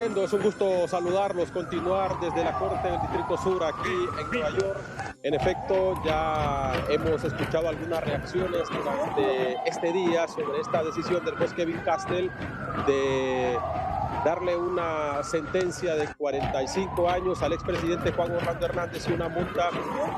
Es un gusto saludarlos, continuar desde la Corte del Distrito Sur aquí en Nueva York. En efecto, ya hemos escuchado algunas reacciones durante este día sobre esta decisión del juez Kevin Castle de darle una sentencia de 45 años al expresidente Juan Orlando Hernández y una multa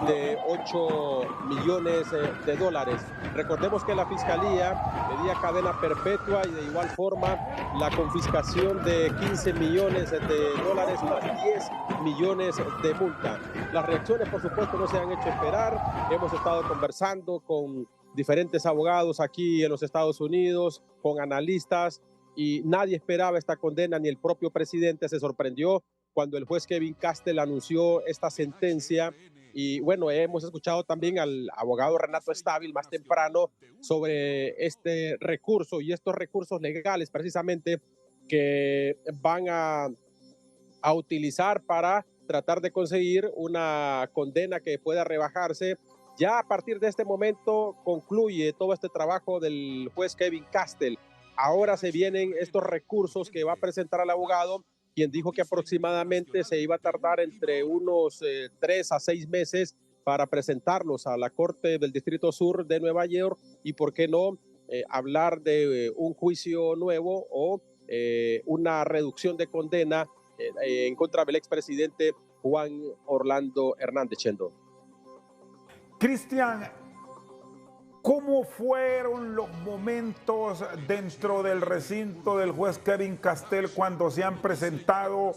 de 8 millones de dólares. Recordemos que la Fiscalía pedía cadena perpetua y de igual forma la confiscación de 15 millones de dólares más 10 millones de multa. Las reacciones, por supuesto, no se han hecho esperar. Hemos estado conversando con diferentes abogados aquí en los Estados Unidos, con analistas, y nadie esperaba esta condena, ni el propio presidente se sorprendió cuando el juez Kevin Castle anunció esta sentencia. Y bueno, hemos escuchado también al abogado Renato Estabil más temprano sobre este recurso y estos recursos legales precisamente que van a utilizar para tratar de conseguir una condena que pueda rebajarse. Ya a partir de este momento concluye todo este trabajo del juez Kevin Castle. Ahora se vienen estos recursos que va a presentar al abogado, quien dijo que aproximadamente se iba a tardar entre unos 3 a 6 meses para presentarlos a la Corte del Distrito Sur de Nueva York y, por qué no, hablar de un juicio nuevo o una reducción de condena en contra del expresidente Juan Orlando Hernández. Chendo. Cristian, ¿cómo fueron los momentos dentro del recinto del juez Kevin Castle cuando se han presentado,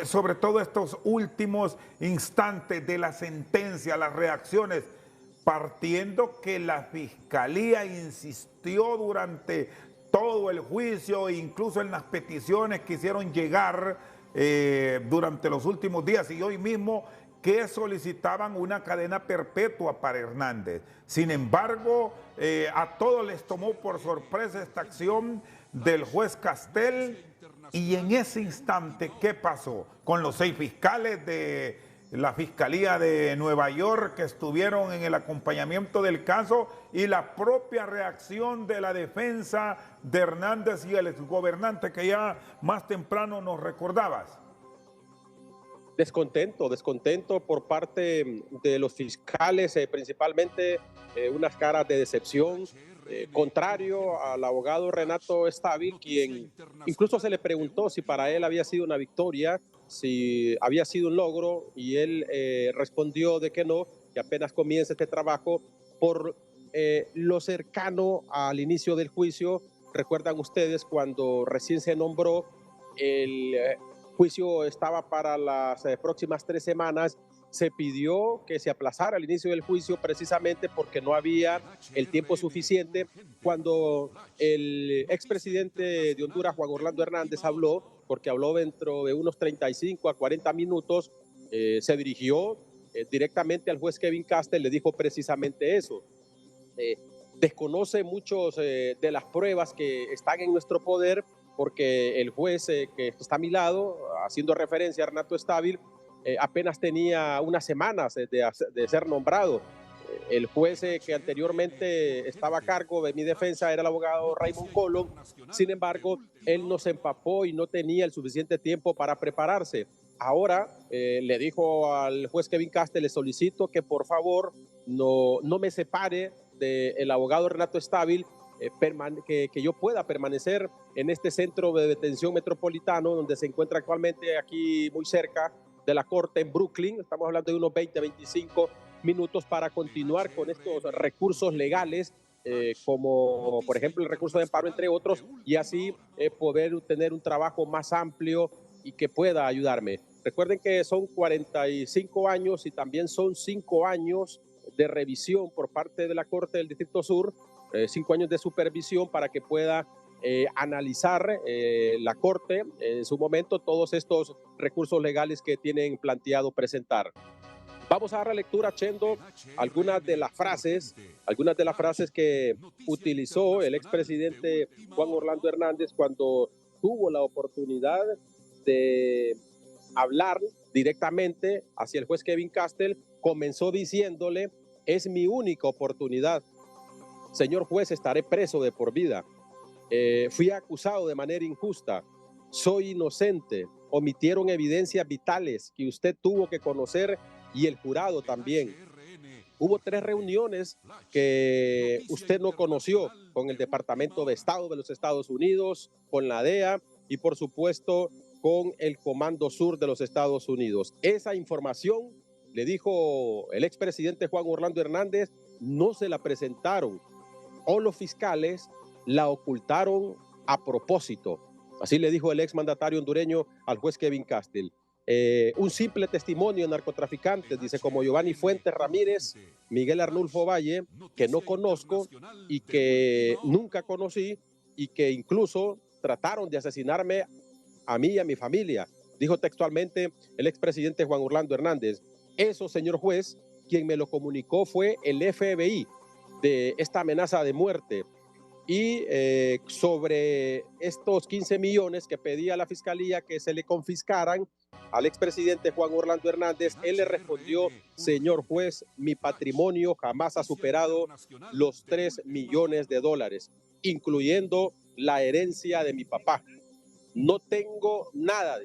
sobre todo estos últimos instantes de la sentencia, las reacciones, partiendo que la Fiscalía insistió durante todo el juicio, incluso en las peticiones que hicieron llegar durante los últimos días y hoy mismo, que solicitaban una cadena perpetua para Hernández? Sin embargo, a todos les tomó por sorpresa esta acción del juez Castel. Y en ese instante, ¿qué pasó con los 6 fiscales de la Fiscalía de Nueva York que estuvieron en el acompañamiento del caso y la propia reacción de la defensa de Hernández y el exgobernante que ya más temprano nos recordabas? Descontento por parte de los fiscales, principalmente unas caras de decepción, contrario al abogado Renato Estabil, quien incluso se le preguntó si para él había sido una victoria, si había sido un logro, y él respondió de que no, que apenas comienza este trabajo por lo cercano al inicio del juicio. Recuerdan ustedes cuando recién se nombró el juicio estaba para las próximas 3 semanas, se pidió que se aplazara el inicio del juicio precisamente porque no había el tiempo suficiente. Cuando el expresidente de Honduras, Juan Orlando Hernández, habló, porque habló dentro de unos 35 a 40 minutos, se dirigió directamente al juez Kevin Castle, le dijo precisamente eso. Desconoce muchos de las pruebas que están en nuestro poder, porque el juez que está a mi lado, haciendo referencia a Renato Estabil, apenas tenía unas semanas de ser nombrado. El juez que anteriormente estaba a cargo de mi defensa era el abogado Raymond Colón. Sin embargo, él no se empapó y no tenía el suficiente tiempo para prepararse. Ahora le dijo al juez Kevin Castle, le solicito que por favor no me separe del abogado Renato Estabil, que yo pueda permanecer en este centro de detención metropolitano donde se encuentra actualmente aquí muy cerca de la corte en Brooklyn. Estamos hablando de unos 20-25 minutos para continuar con estos recursos legales, como por ejemplo el recurso de amparo, entre otros, y así poder tener un trabajo más amplio y que pueda ayudarme. Recuerden que son 45 años y también son 5 años de revisión por parte de la Corte del Distrito Sur, 5 años de supervisión para que pueda analizar la Corte en su momento todos estos recursos legales que tienen planteado presentar. Vamos a dar lectura, Chendo, algunas de las frases que utilizó el expresidente Juan Orlando Hernández cuando tuvo la oportunidad de hablar directamente hacia el juez Kevin Castle. Comenzó diciéndole: es mi única oportunidad. Señor juez, estaré preso de por vida. Fui acusado de manera injusta. soy inocente, omitieron evidencias vitales que usted tuvo que conocer y el jurado también. Hubo 3 reuniones que usted no conoció con el Departamento de Estado de los Estados Unidos, con la DEA y por supuesto con el Comando Sur de los Estados Unidos. Esa información, le dijo el expresidente Juan Orlando Hernández, no se la presentaron o los fiscales la ocultaron a propósito. Así le dijo el exmandatario hondureño al juez Kevin Castell. Un simple testimonio de narcotraficantes, dice, como Giovanni Fuentes Ramírez, Miguel Arnulfo Valle, que no conozco y que nunca conocí y que incluso trataron de asesinarme a mí y a mi familia, dijo textualmente el expresidente Juan Orlando Hernández. Eso, señor juez, quien me lo comunicó fue el FBI de esta amenaza de muerte. Y sobre estos 15 millones que pedía la fiscalía que se le confiscaran al expresidente Juan Orlando Hernández, él le respondió, señor juez, mi patrimonio jamás ha superado los 3 millones de dólares, incluyendo la herencia de mi papá. No tengo nada,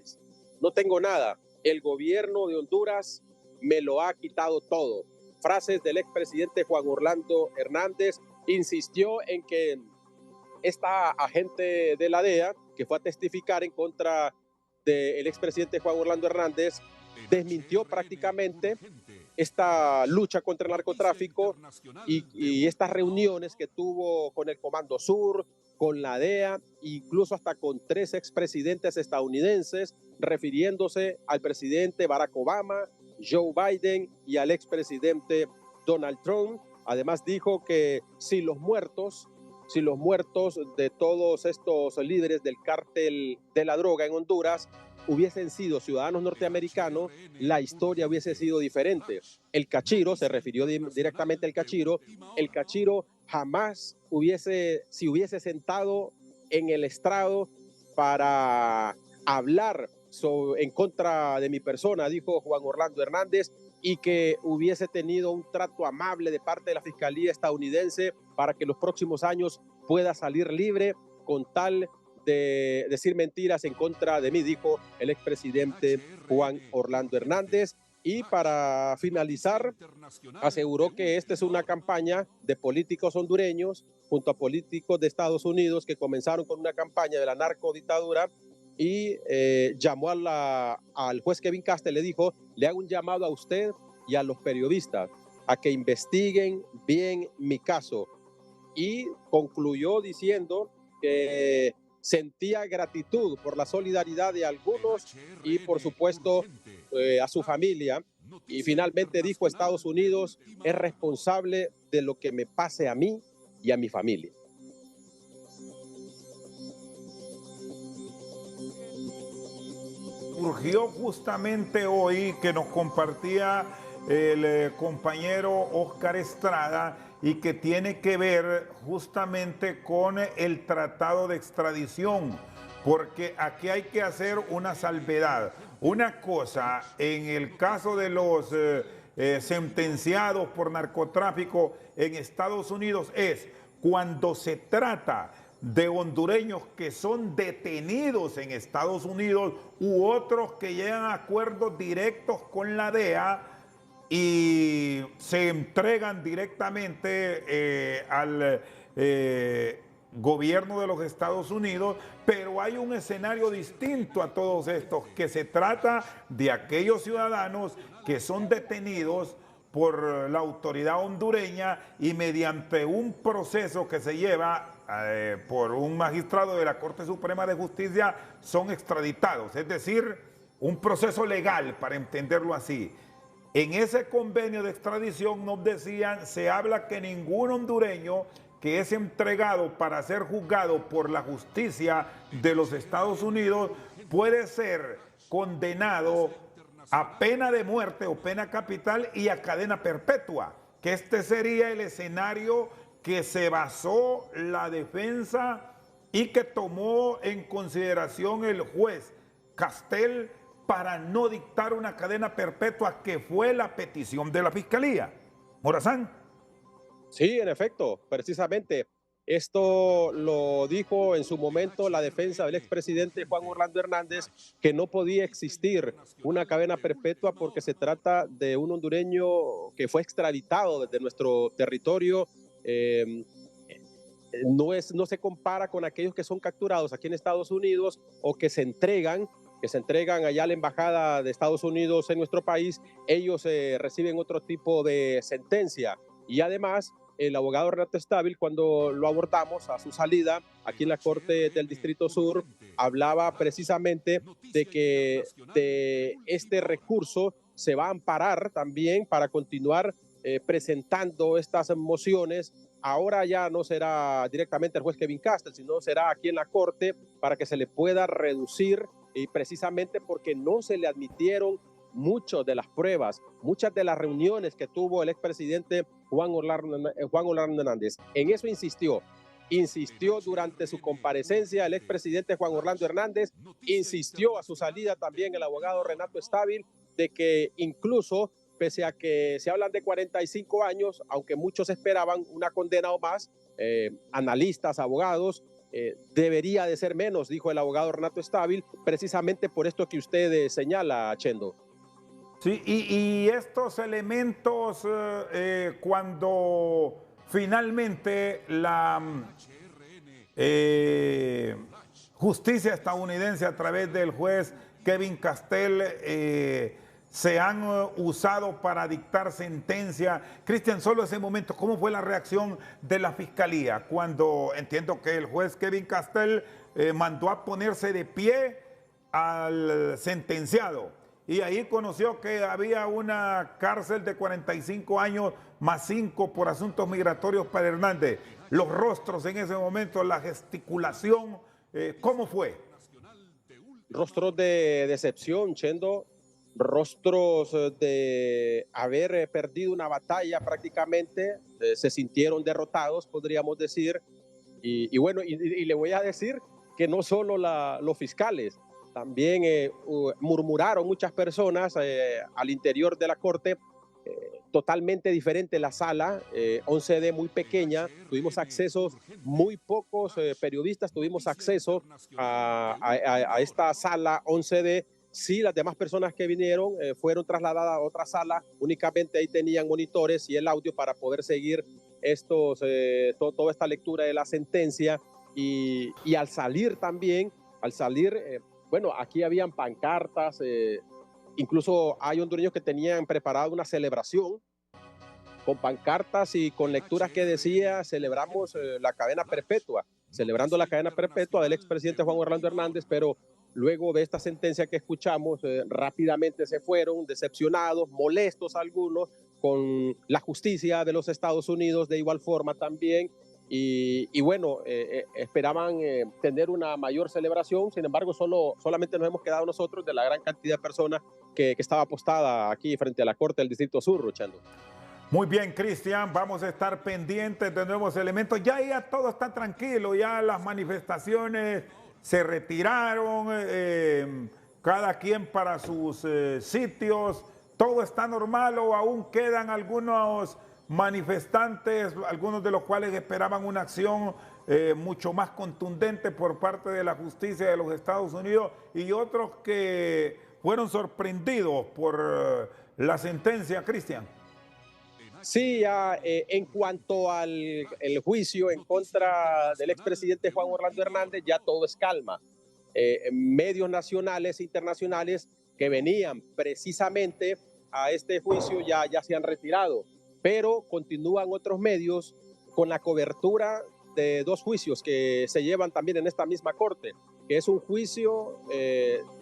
no tengo nada. El gobierno de Honduras me lo ha quitado todo. Frases del expresidente Juan Orlando Hernández. Insistió en que esta agente de la DEA, que fue a testificar en contra del expresidente Juan Orlando Hernández, desmintió prácticamente esta lucha contra el narcotráfico y estas reuniones que tuvo con el Comando Sur, con la DEA, incluso hasta con 3 expresidentes estadounidenses, refiriéndose al presidente Barack Obama, Joe Biden y al expresidente Donald Trump. Además dijo que si los muertos de todos estos líderes del cártel de la droga en Honduras hubiesen sido ciudadanos norteamericanos, la historia hubiese sido diferente. El Cachiro, se refirió directamente al Cachiro, el Cachiro jamás hubiese sentado en el estrado para hablar en contra de mi persona, dijo Juan Orlando Hernández, y que hubiese tenido un trato amable de parte de la Fiscalía estadounidense para que los próximos años pueda salir libre con tal de decir mentiras en contra de mí, dijo el expresidente Juan Orlando Hernández. Y para finalizar, aseguró que esta es una campaña de políticos hondureños junto a políticos de Estados Unidos que comenzaron con una campaña de la narcodictadura y llamó al juez Kevin Castell, le dijo, le hago un llamado a usted y a los periodistas a que investiguen bien mi caso. Y concluyó diciendo que sentía gratitud por la solidaridad de algunos y por supuesto a su familia. Y finalmente dijo, Estados Unidos es responsable de lo que me pase a mí y a mi familia. Surgió justamente hoy que nos compartía el compañero Oscar Estrada y que tiene que ver justamente con el tratado de extradición, porque aquí hay que hacer una salvedad. Una cosa, en el caso de los sentenciados por narcotráfico en Estados Unidos es cuando se trata de hondureños que son detenidos en Estados Unidos u otros que llegan a acuerdos directos con la DEA y se entregan directamente al gobierno de los Estados Unidos, pero hay un escenario distinto a todos estos, que se trata de aquellos ciudadanos que son detenidos por la autoridad hondureña y mediante un proceso que se lleva por un magistrado de la Corte Suprema de Justicia son extraditados, es decir, un proceso legal, para entenderlo así. En ese convenio de extradición nos decían, se habla que ningún hondureño que es entregado para ser juzgado por la justicia de los Estados Unidos puede ser condenado a pena de muerte o pena capital y a cadena perpetua, que este sería el escenario que se basó la defensa y que tomó en consideración el juez Castell para no dictar una cadena perpetua, que fue la petición de la Fiscalía. Morazán. Sí, en efecto, precisamente. Esto lo dijo en su momento la defensa del expresidente Juan Orlando Hernández, que no podía existir una cadena perpetua porque se trata de un hondureño que fue extraditado desde nuestro territorio. Eh, no se compara con aquellos que son capturados aquí en Estados Unidos o que se entregan allá a la embajada de Estados Unidos en nuestro país. Ellos reciben otro tipo de sentencia. Y además, el abogado Renato Estabil, cuando lo abordamos a su salida aquí en la Corte del Distrito Sur, hablaba precisamente de que de este recurso se va a amparar también para continuar presentando estas mociones. Ahora ya no será directamente el juez Kevin Castel, sino será aquí en la Corte para que se le pueda reducir, y precisamente porque no se le admitieron muchas de las pruebas, muchas de las reuniones que tuvo el expresidente Juan Orlando Hernández. En eso insistió durante su comparecencia el expresidente Juan Orlando Hernández, insistió a su salida también el abogado Renato Estabil, de que incluso, pese a que se hablan de 45 años, aunque muchos esperaban una condena o más, analistas, abogados, debería de ser menos, dijo el abogado Renato Estabil, precisamente por esto que usted señala, Chendo. Sí, y estos elementos, cuando finalmente la justicia estadounidense a través del juez Kevin Castel se han usado para dictar sentencia. Cristian, solo ese momento, ¿cómo fue la reacción de la fiscalía cuando entiendo que el juez Kevin Castel mandó a ponerse de pie al sentenciado? Y ahí conoció que había una cárcel de 45 años más 5 por asuntos migratorios para Hernández. Los rostros en ese momento, la gesticulación, ¿cómo fue? Rostros de decepción, Chendo, rostros de haber perdido una batalla prácticamente, se sintieron derrotados, podríamos decir, y bueno, y le voy a decir que no solo los fiscales, también murmuraron muchas personas al interior de la Corte. Totalmente diferente la sala, 11D muy pequeña, tuvimos acceso, muy pocos periodistas tuvimos acceso a esta sala 11D. Sí, las demás personas que vinieron fueron trasladadas a otra sala, únicamente ahí tenían monitores y el audio para poder seguir toda esta lectura de la sentencia. Y al salir también, bueno, aquí habían pancartas, incluso hay hondureños que tenían preparada una celebración con pancartas y con lecturas que decía: celebramos la cadena perpetua, celebrando la cadena perpetua del expresidente Juan Orlando Hernández. Pero luego de esta sentencia que escuchamos, rápidamente se fueron, decepcionados, molestos algunos con la justicia de los Estados Unidos de igual forma también. Y bueno, esperaban tener una mayor celebración. Sin embargo, solamente nos hemos quedado nosotros de la gran cantidad de personas que estaba apostada aquí frente a la Corte del Distrito Sur, Rochando. Muy bien, Cristian, vamos a estar pendientes de nuevos elementos. Ya todo está tranquilo, ya las manifestaciones se retiraron, cada quien para sus sitios. ¿Todo está normal o aún quedan algunos manifestantes, algunos de los cuales esperaban una acción mucho más contundente por parte de la justicia de los Estados Unidos, y otros que fueron sorprendidos por la sentencia, Cristian? Sí, en cuanto al el juicio en contra del expresidente Juan Orlando Hernández, ya todo es calma. Medios nacionales e internacionales que venían precisamente a este juicio ya se han retirado, pero continúan otros medios con la cobertura de dos juicios que se llevan también en esta misma corte, que es un juicio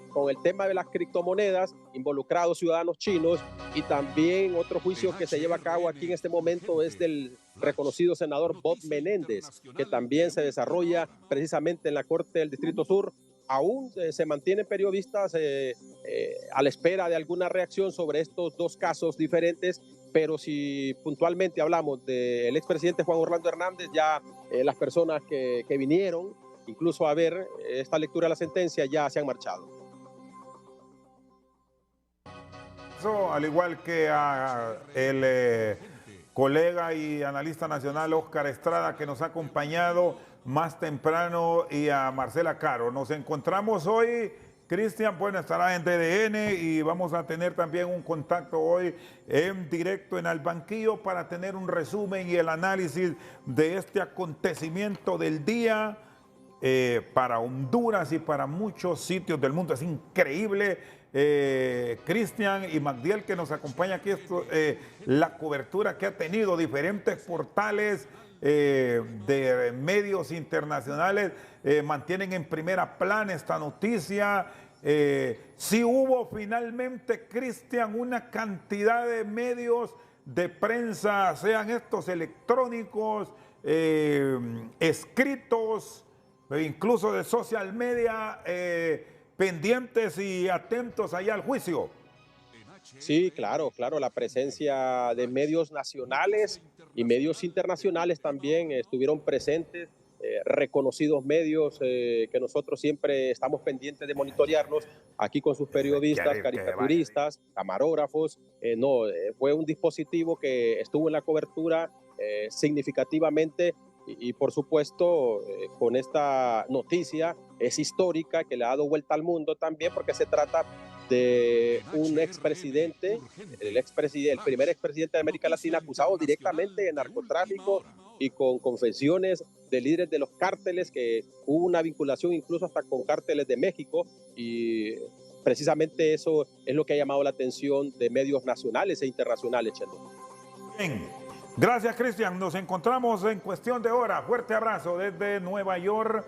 con el tema de las criptomonedas, involucrados ciudadanos chinos, y también otro juicio que se lleva a cabo aquí en este momento es del reconocido senador Bob Menéndez, que también se desarrolla precisamente en la Corte del Distrito Sur. Aún se mantienen periodistas a la espera de alguna reacción sobre estos dos casos diferentes, pero si puntualmente hablamos del expresidente Juan Orlando Hernández, ya las personas que vinieron incluso a ver esta lectura de la sentencia ya se han marchado. Al igual que el colega y analista nacional Oscar Estrada, que nos ha acompañado más temprano, y a Marcela Caro. Nos encontramos hoy, Cristian, bueno, estará en DDN y vamos a tener también un contacto hoy en directo en Al Banquillo para tener un resumen y el análisis de este acontecimiento del día para Honduras y para muchos sitios del mundo. Es increíble, Cristian y Magdiel, que nos acompaña aquí, la cobertura que ha tenido diferentes portales de medios internacionales, mantienen en primera plana esta noticia. Sí hubo finalmente, Cristian, una cantidad de medios de prensa, sean estos electrónicos, escritos, incluso de social media, pendientes y atentos allá al juicio. Sí, claro, claro, la presencia de medios nacionales y medios internacionales también estuvieron presentes, reconocidos medios que nosotros siempre estamos pendientes de monitorearlos, aquí con sus periodistas, caricaturistas, camarógrafos. Fue un dispositivo que estuvo en la cobertura significativamente y por supuesto con esta noticia es histórica que le ha dado vuelta al mundo también, porque se trata de un expresidente, el primer expresidente de América Latina acusado directamente de narcotráfico y con confesiones de líderes de los cárteles, que hubo una vinculación incluso hasta con cárteles de México, y precisamente eso es lo que ha llamado la atención de medios nacionales e internacionales, Chelo. Bien. Gracias, Cristian. Nos encontramos en cuestión de hora. Fuerte abrazo desde Nueva York.